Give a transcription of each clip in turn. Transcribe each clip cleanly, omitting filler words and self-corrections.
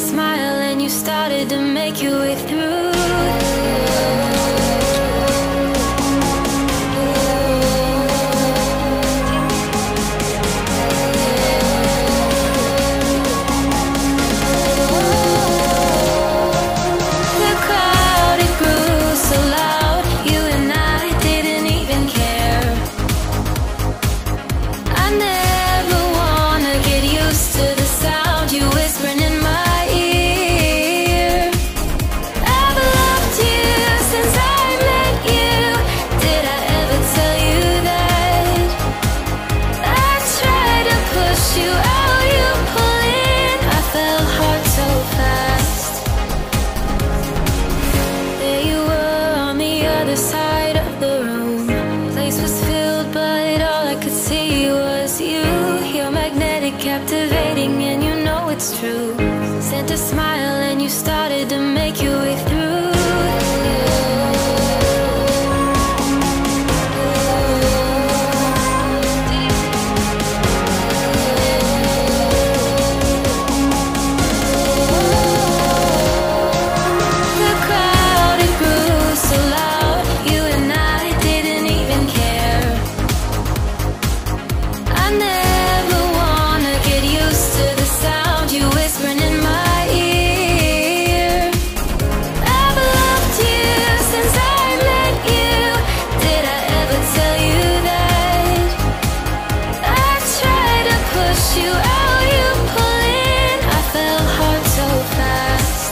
smile and you started to make your way through. Captivating, and you know it's true. Sent a smile and you started to make your way through. The crowd, it grew so loud, you and I didn't even care. I never get used to the sound you whispering in my ear. I've loved you since I met you. Did I ever tell you that? I tried to push you out, you pull in. I fell hard so fast.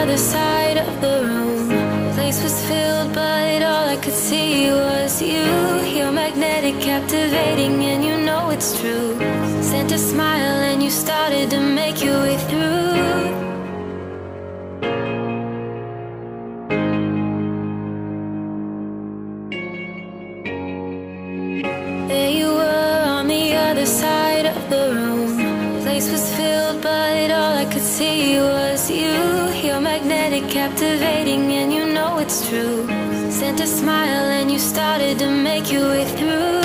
The side of the room, place was filled, but all I could see was you. You're magnetic, captivating, and you know it's true. Sent a smile and you started to make your way through. There you were on the other side of the room. Place was filled, but all I could see was you. You're magnetic, captivating, and you know it's true. Sent a smile and you started to make your way through.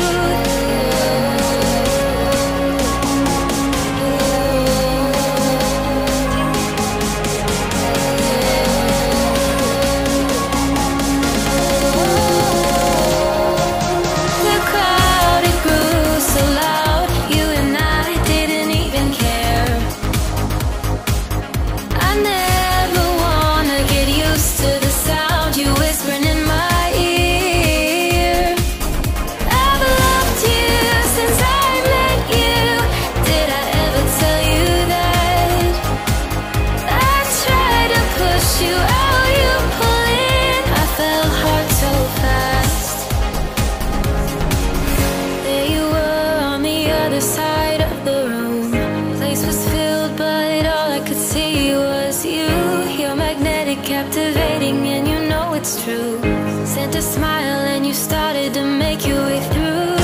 Captivating, and you know it's true. Sent a smile and you started to make your way through.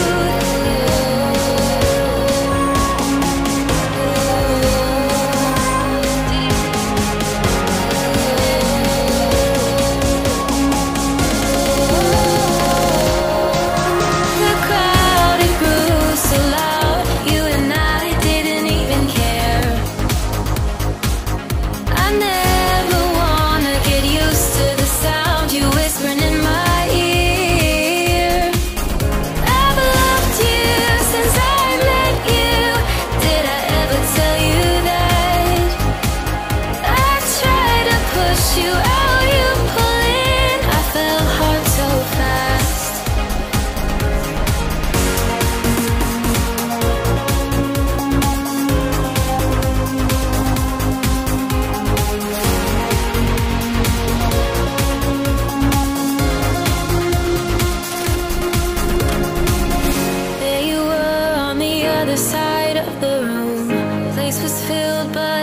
The crowd, it grew so loud, you and I didn't even care. I never get used to the sound you whispering in my ear. I've loved you since I met you. Did I ever tell you that? I tried to push you out, you pull in. I fell hard so fast. There you were on the other side of the room. Place was filled, but